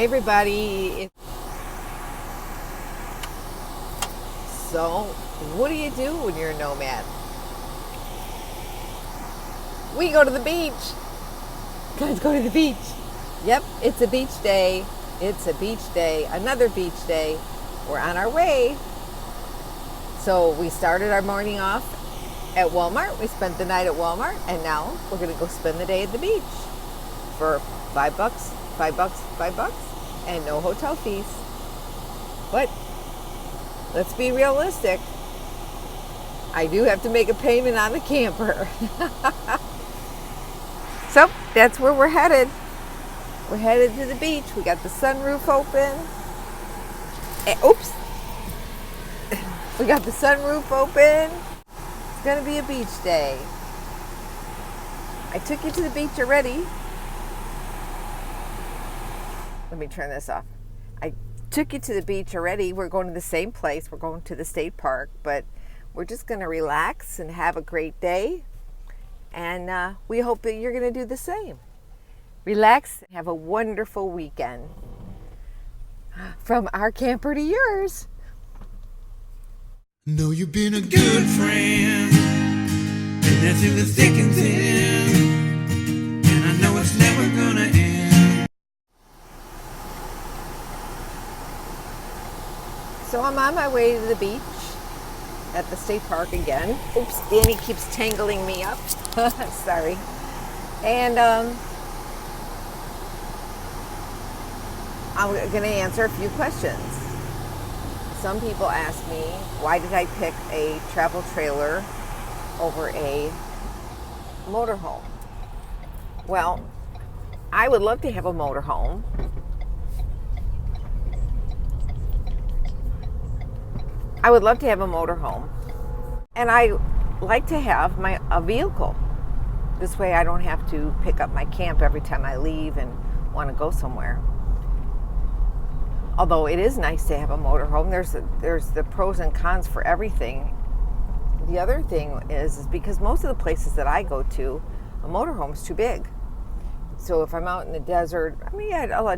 Hi everybody. So, what do you do when you're a nomad? We go to the beach. Guys, go to the beach. Yep, it's a beach day. It's a beach day. Another beach day. We're on our way. So we started our morning off at Walmart. We spent the night at Walmart, and now we're gonna go spend the day at the beach for $5, and no hotel fees. But let's be realistic. I do have to make a payment on the camper. So that's where we're headed. We're headed to the beach. We got the sunroof open. Oops. We got the sunroof open. It's gonna be a beach day. I took you to the beach already. Let me turn this off. I took you to the beach already. We're going to the same place. We're going to the state park, but we're just going to relax and have a great day. And we hope that you're going to do the same. Relax, have a wonderful weekend. From our camper to yours. Know you've been a good friend, and that's in the thick and thin, and I know it's never gonna end. So I'm on my way to the beach at the state park again. Oops, Danny keeps tangling me up. Sorry. And I'm going to answer a few questions. Some people ask me, why did I pick a travel trailer over a motorhome? Well, I would love to have a motorhome. I would love to have a motorhome, and I like to have a vehicle. This way I don't have to pick up my camp every time I leave and want to go somewhere. Although it is nice to have a motorhome, there's the pros and cons for everything. The other thing is because most of the places that I go to, a motorhome's too big. So if I'm out in the desert,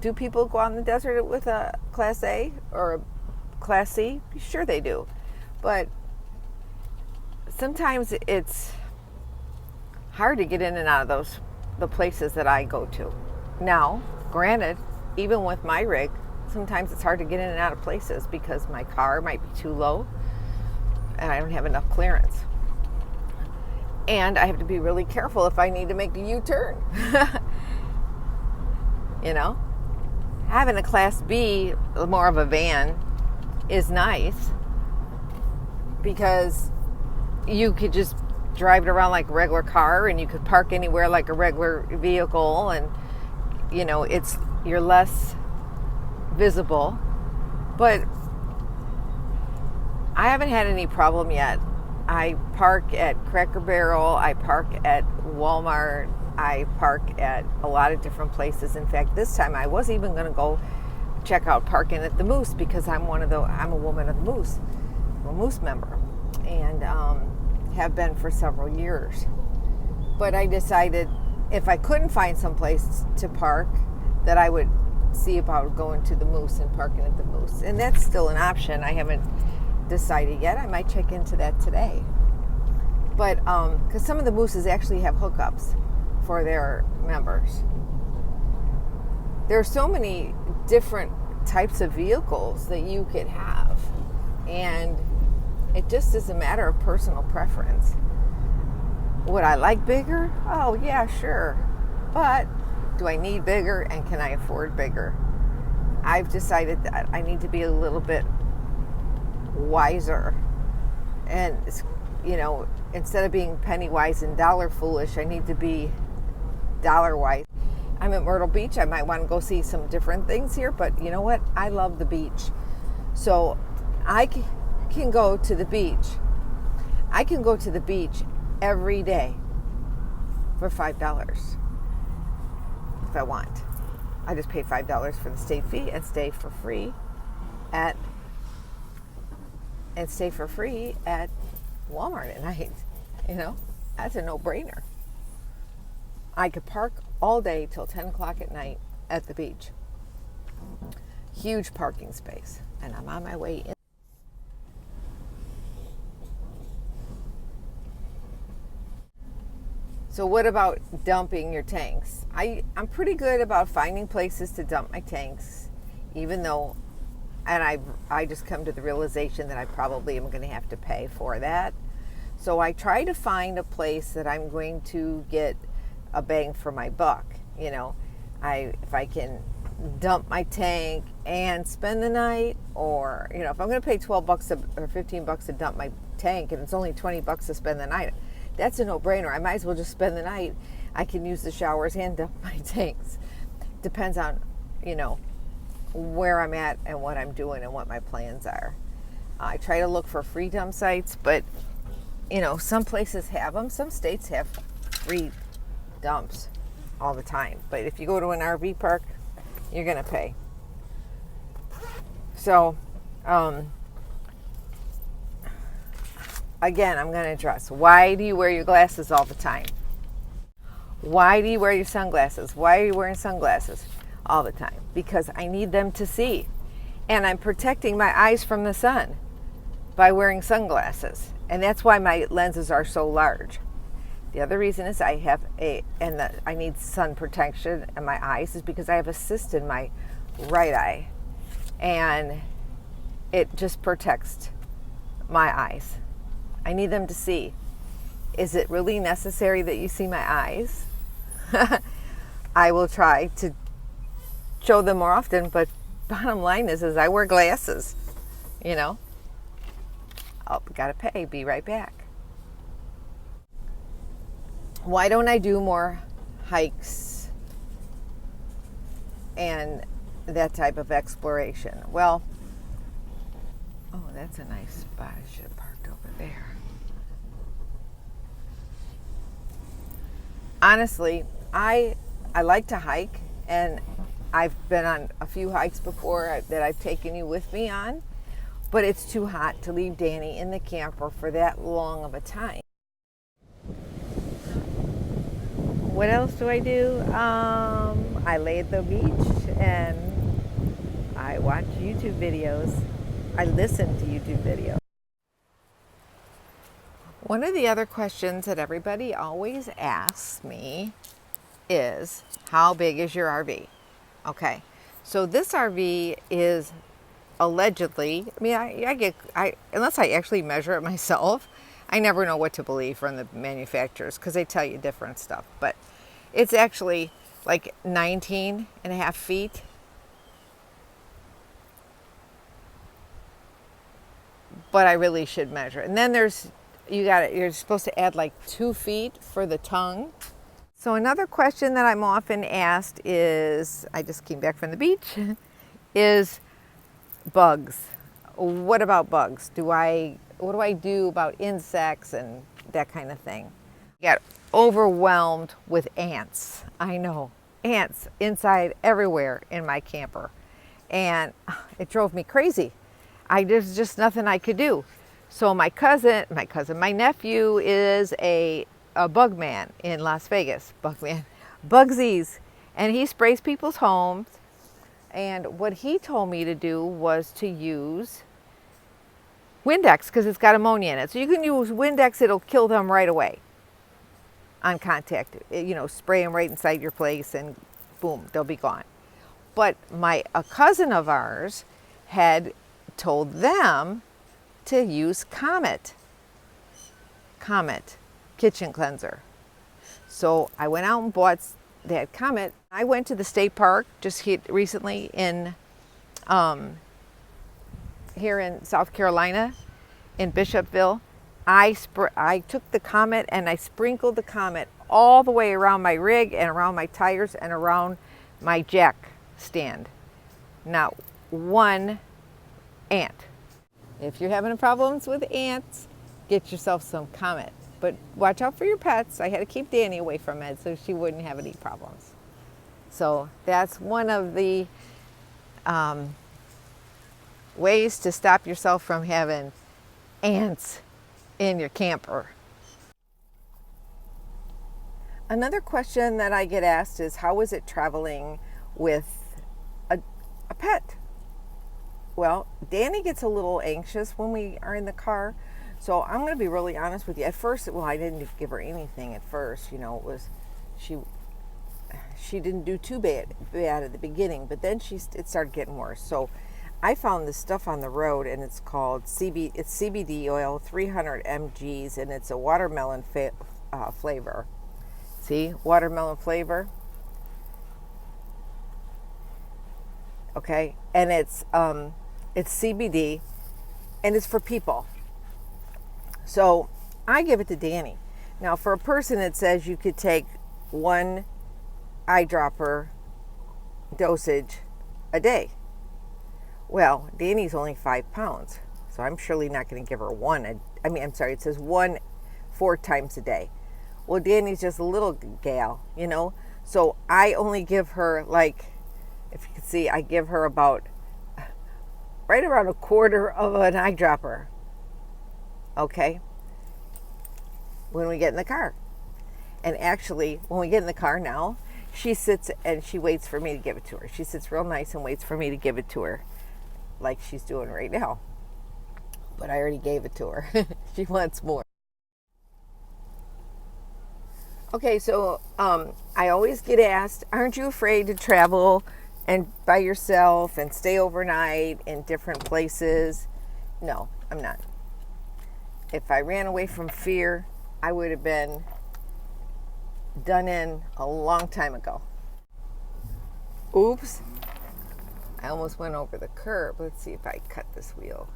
do people go out in the desert with a Class A or a Class C? Sure they do. But sometimes it's hard to get in and out of the places that I go to. Now, granted, even with my rig, sometimes it's hard to get in and out of places because my car might be too low and I don't have enough clearance. And I have to be really careful if I need to make a U-turn. You know? Having a Class B, more of a van, is nice because you could just drive it around like a regular car, and you could park anywhere like a regular vehicle, and you're less visible. But I haven't had any problem yet. I park at Cracker Barrel, I park at Walmart, I park at a lot of different places. In fact, this time I was even going to go check out parking at the Moose because I'm a woman of the Moose. I'm a Moose member, and have been for several years. But I decided if I couldn't find some place to park, that I would see about going to the Moose and parking at the Moose. And that's still an option. I haven't decided yet. I might check into that today. But because some of the Mooses actually have hookups for their members. There are so many different types of vehicles that you could have, and it just is a matter of personal preference. Would I like bigger? Oh yeah, sure. But do I need bigger, and can I afford bigger? I've decided that I need to be a little bit wiser, and instead of being penny wise and dollar foolish, I need to be dollar wise. I'm at Myrtle Beach. I might want to go see some different things here, but you know what? I love the beach. So I can go to the beach. I can go to the beach every day for $5 if I want. I just pay $5 for the state fee and stay for free at Walmart at night. That's a no-brainer. I could park all day till 10 o'clock at night at the beach. huge parking space, and I'm on my way in. So what about dumping your tanks? I'm pretty good about finding places to dump my tanks, even though, and I just come to the realization that I probably am going to have to pay for that. So I try to find a place that I'm going to get a bang for my buck. You know, if I can dump my tank and spend the night, or, you know, if I'm going to pay $12 or $15 to dump my tank and it's only $20 to spend the night, that's a no-brainer. I might as well just spend the night. I can use the showers and dump my tanks. Depends on, you know, where I'm at and what I'm doing and what my plans are. I try to look for free dump sites, but, you know, some places have them. Some states have free dumps all the time. But if you go to an RV park, you're going to pay. So, again, I'm going to address, why do you wear your glasses all the time? Why do you wear your sunglasses? Why are you wearing sunglasses all the time? Because I need them to see. And I'm protecting my eyes from the sun by wearing sunglasses. And that's why my lenses are so large. The other reason is I need sun protection in my eyes is because I have a cyst in my right eye. And it just protects my eyes. I need them to see. Is it really necessary that you see my eyes? I will try to show them more often, but bottom line is I wear glasses, you know. Oh, gotta pay, be right back. Why don't I do more hikes and that type of exploration? Well, oh, that's a nice spot. I should have parked over there. Honestly, I like to hike, and I've been on a few hikes before that I've taken you with me on, but it's too hot to leave Danny in the camper for that long of a time. What else do? I lay at the beach and I watch YouTube videos. I listen to YouTube videos. One of the other questions that everybody always asks me is, how big is your RV? Okay, so this RV is allegedly, I mean, unless I actually measure it myself, I never know what to believe from the manufacturers because they tell you different stuff. But it's actually like 19 and a half feet. But I really should measure. And then you're supposed to add like 2 feet for the tongue. So another question that I'm often asked is, I just came back from the beach, is bugs. What about bugs? What do I do about insects and that kind of thing? I got overwhelmed with ants. I know, ants inside everywhere in my camper. And it drove me crazy. There's just nothing I could do. So my nephew is a bug man in Las Vegas, Bugsies, and he sprays people's homes. And what he told me to do was to use Windex because it's got ammonia in it. So you can use Windex, it'll kill them right away on contact. Spray them right inside your place and boom, they'll be gone. But a cousin of ours had told them to use Comet kitchen cleanser. So I went out and bought that Comet. I went to the state park just recently here in South Carolina, in Bishopville. I took the Comet and I sprinkled the Comet all the way around my rig and around my tires and around my jack stand. Not one ant. If you're having problems with ants, get yourself some Comet. But watch out for your pets. I had to keep Danny away from it so she wouldn't have any problems. So that's one of the ways to stop yourself from having ants in your camper. Another question that I get asked is, how is it traveling with a pet? Well, Danny gets a little anxious when we are in the car. So I'm going to be really honest with you. At first, well, I didn't give her anything at first. You know, it was, she didn't do too bad at the beginning, but then it started getting worse. So I found this stuff on the road, and it's called it's CBD oil, 300 mg's, and it's a watermelon flavor. See, watermelon flavor. Okay, and it's CBD, and it's for people. So I give it to Danny. Now, for a person, it says you could take 1 eyedropper dosage a day. Well, Danny's only 5 pounds, so I'm surely not going to give her it says 1 4 times a day. Well, Danny's just a little gal, you know, so I only give her, like, if you can see, I give her about right around 1/4 of an eyedropper. Okay, when we get in the car. And actually, when we get in the car now, she sits and she waits for me to give it to her. She sits real nice and waits for me to give it to her, like she's doing right now. But I already gave it to her. She wants more. Okay, so I always get asked, aren't you afraid to travel and by yourself and stay overnight in different places? No, I'm not. If I ran away from fear, I would have been done in a long time ago. Oops. I almost went over the curb. Let's see if I cut this wheel.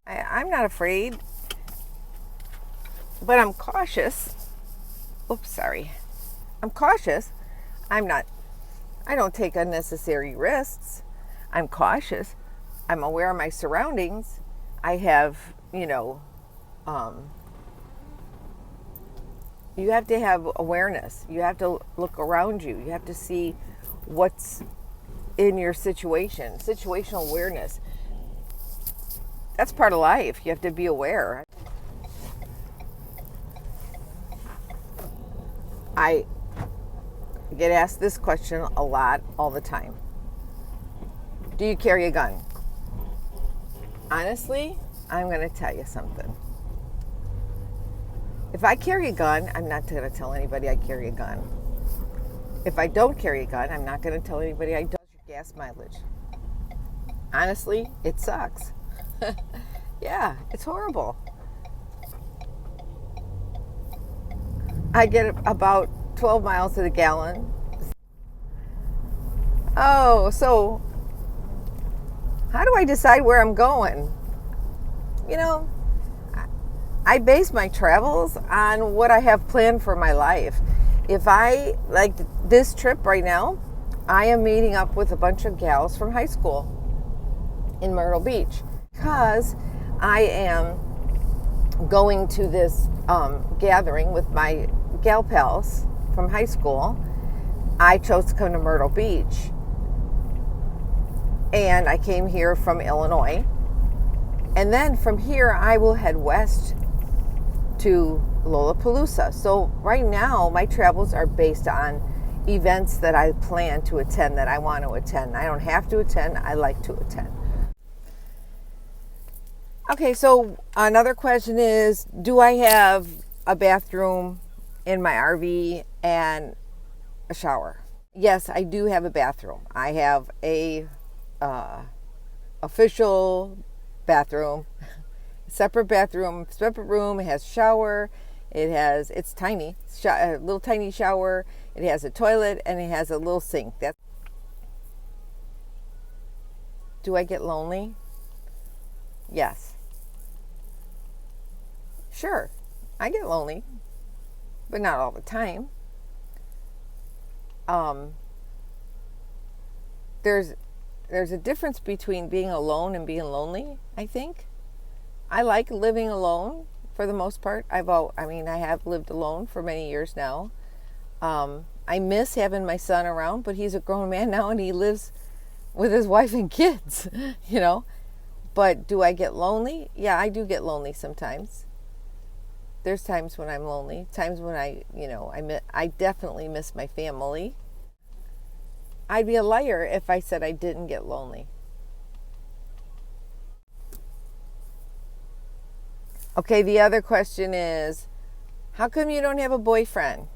I'm not afraid, but I'm cautious. Oops, sorry. I'm cautious. I don't take unnecessary risks. I'm cautious. I'm aware of my surroundings. I have, you have to have awareness. You have to look around you. You have to see what's in your situation. Situational awareness. That's part of life. You have to be aware. I get asked this question a lot, all the time. Do you carry a gun? Honestly, I'm going to tell you something. If I carry a gun, I'm not going to tell anybody I carry a gun. If I don't carry a gun, I'm not going to tell anybody I don't. Gas mileage. Honestly, it sucks. Yeah, it's horrible. I get about 12 miles to the gallon. Oh, so how do I decide where I'm going? I base my travels on what I have planned for my life. If I, like this trip right now, I am meeting up with a bunch of gals from high school in Myrtle Beach because I am going to this gathering with my gal pals from high school. I chose to come to Myrtle Beach, and I came here from Illinois, and then from here I will head west to Lollapalooza. So right now my travels are based on events that I plan to attend, that I want to attend. I don't have to attend, I like to attend. Okay, so another question is, do I have a bathroom in my RV and a shower? Yes, I do have a bathroom. I have a official bathroom, separate room. It has shower. It's tiny, a little tiny shower. It has a toilet and it has a little sink. Do I get lonely? Yes. Sure, I get lonely, but not all the time. There's a difference between being alone and being lonely, I think. I like living alone for the most part. I have lived alone for many years now. I miss having my son around, but he's a grown man now and he lives with his wife and kids, But do I get lonely? Yeah, I do get lonely sometimes. There's times when I'm lonely, times when I definitely miss my family. I'd be a liar if I said I didn't get lonely. Okay, the other question is, how come you don't have a boyfriend?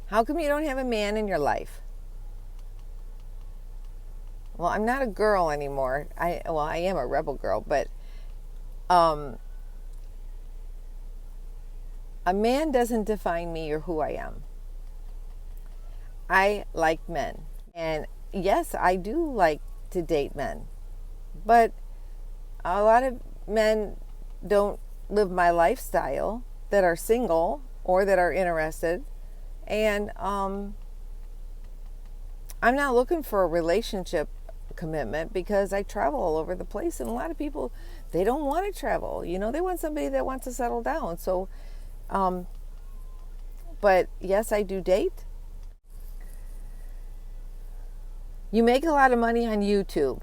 How come you don't have a man in your life? Well, I'm not a girl anymore. I am a rebel girl, but a man doesn't define me or who I am. I like men. And yes, I do like to date men. But a lot of men don't live my lifestyle that are single or that are interested. And I'm not looking for a relationship commitment because I travel all over the place. And a lot of people, they don't want to travel. You know, they want somebody that wants to settle down. So, but yes, I do date. You make a lot of money on YouTube.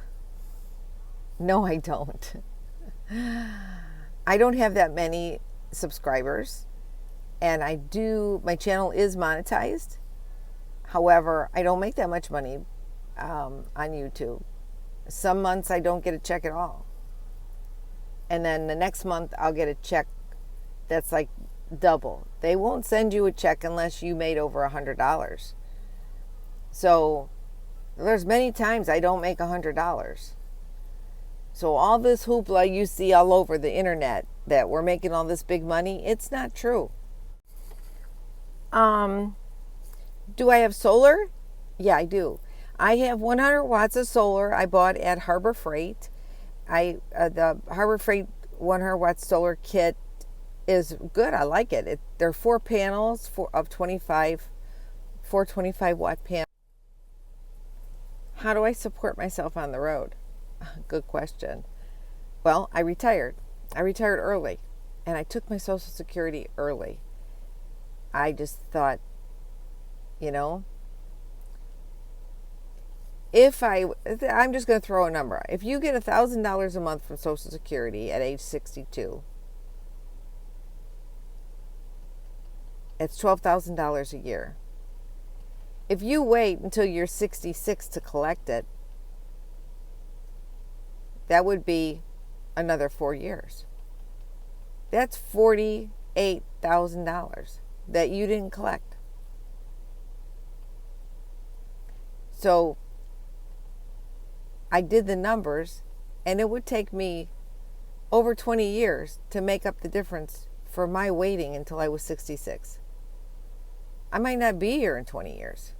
No, I don't. I don't have that many subscribers, and my channel is monetized. However, I don't make that much money on YouTube. Some months I don't get a check at all. And then the next month I'll get a check that's like double. They won't send you a check unless you made over $100. So there's many times I don't make $100. So all this hoopla you see all over the internet that we're making all this big money, it's not true. Do I have solar? Yeah, I do. I have 100 watts of solar I bought at Harbor Freight. The Harbor Freight 100 watt solar kit is good. I like it. There are 4 panels of 4 25 watt panels. How do I support myself on the road? Good question. Well, I retired. I retired early, and I took my Social Security early. I just thought, you know, I'm just going to throw a number. If you get $1,000 a month from Social Security at age 62, it's $12,000 a year. If you wait until you're 66 to collect it, that would be another 4 years. That's $48,000 that you didn't collect. So I did the numbers, and it would take me over 20 years to make up the difference for my waiting until I was 66. I might not be here in 20 years.